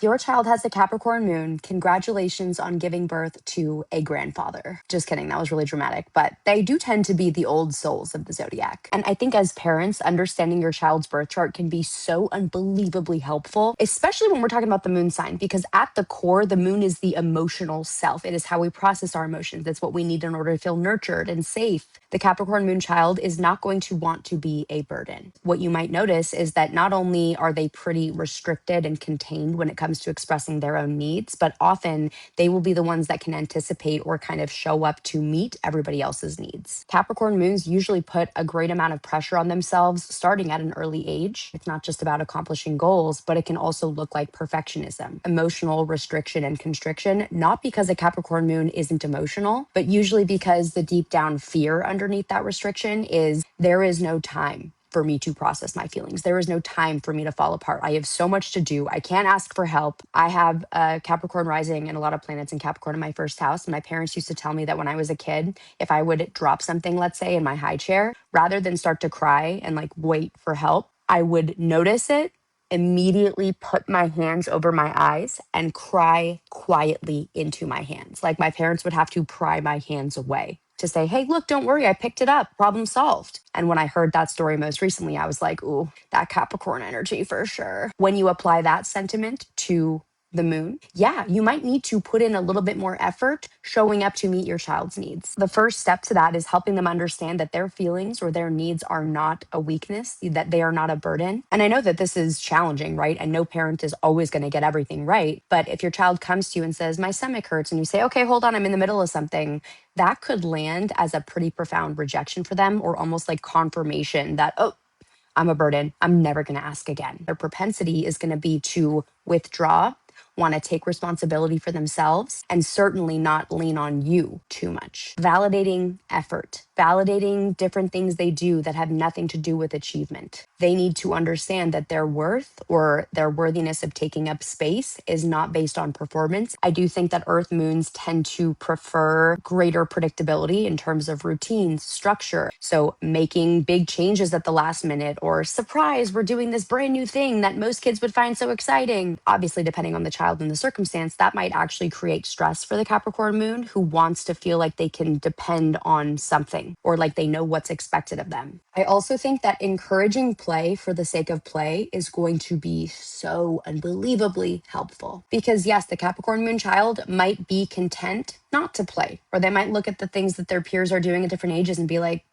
Your child has a Capricorn moon. Congratulations on giving birth to a grandfather. Just kidding. That was really dramatic. But they do tend to be the old souls of the zodiac. And I think as parents, understanding your child's birth chart can be so unbelievably helpful, especially when we're talking about the moon sign, because at the core, the moon is the emotional self. It is how we process our emotions. It's what we need in order to feel nurtured and safe. The Capricorn moon child is not going to want to be a burden. What you might notice is that not only are they pretty restricted and contained when it comes to expressing their own needs, but often they will be the ones that can anticipate or kind of show up to meet everybody else's needs. Capricorn moons usually put a great amount of pressure on themselves starting at an early age. It's not just about accomplishing goals, but it can also look like perfectionism, emotional restriction and constriction, not because a Capricorn moon isn't emotional, but usually because the deep down fear underneath that restriction is there is no time for me to process my feelings. There is no time for me to fall apart. I have so much to do. I can't ask for help. I have a Capricorn rising and a lot of planets in Capricorn in my first house. And my parents used to tell me that when I was a kid, if I would drop something, let's say in my high chair, rather than start to cry and like wait for help, I would notice it, immediately put my hands over my eyes and cry quietly into my hands. Like my parents would have to pry my hands away to say, hey, look, don't worry, I picked it up, problem solved. And when I heard that story most recently, I was like, ooh, that Capricorn energy for sure. When you apply that sentiment to the moon, yeah, you might need to put in a little bit more effort showing up to meet your child's needs. The first step to that is helping them understand that their feelings or their needs are not a weakness, that they are not a burden. And I know that this is challenging, right? And no parent is always going to get everything right. But if your child comes to you and says, my stomach hurts, and you say, okay, hold on, I'm in the middle of something, that could land as a pretty profound rejection for them, or almost like confirmation that, oh, I'm a burden. I'm never going to ask again. Their propensity is going to be to withdraw, want to take responsibility for themselves, and certainly not lean on you too much. Validating effort, validating different things they do that have nothing to do with achievement. They need to understand that their worth or their worthiness of taking up space is not based on performance. I do think that Earth moons tend to prefer greater predictability in terms of routines, structure. So making big changes at the last minute, or surprise, we're doing this brand new thing that most kids would find so exciting. Obviously, depending on the child and the circumstance, that might actually create stress for the Capricorn moon, who wants to feel like they can depend on something or like they know what's expected of them. I also think that encouraging play for the sake of play is going to be so unbelievably helpful, because yes, the Capricorn moon child might be content not to play, or they might look at the things that their peers are doing at different ages and be like,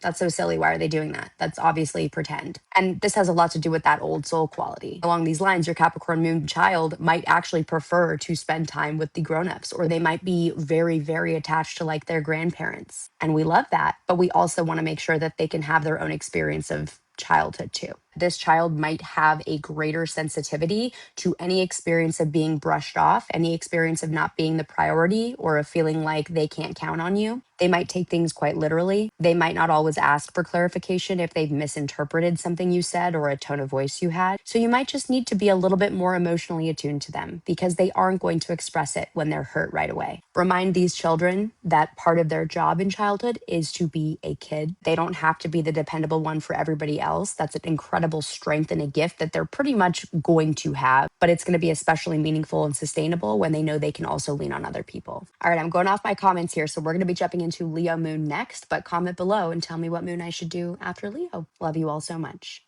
that's so silly. Why are they doing that? That's obviously pretend. And this has a lot to do with that old soul quality. Along these lines, your Capricorn moon child might actually prefer to spend time with the grown-ups, or they might be very, very attached to like their grandparents. And we love that, but we also want to make sure that they can have their own experience of childhood too. This child might have a greater sensitivity to any experience of being brushed off, any experience of not being the priority, or of feeling like they can't count on you. They might take things quite literally. They might not always ask for clarification if they've misinterpreted something you said or a tone of voice you had. So you might just need to be a little bit more emotionally attuned to them, because they aren't going to express it when they're hurt right away. Remind these children that part of their job in childhood is to be a kid. They don't have to be the dependable one for everybody else. That's an incredible strength and a gift that they're pretty much going to have, but it's going to be especially meaningful and sustainable when they know they can also lean on other people. All right, I'm going off my comments here, so we're going to be jumping into Leo moon next, but comment below and tell me what moon I should do after Leo. Love you all so much.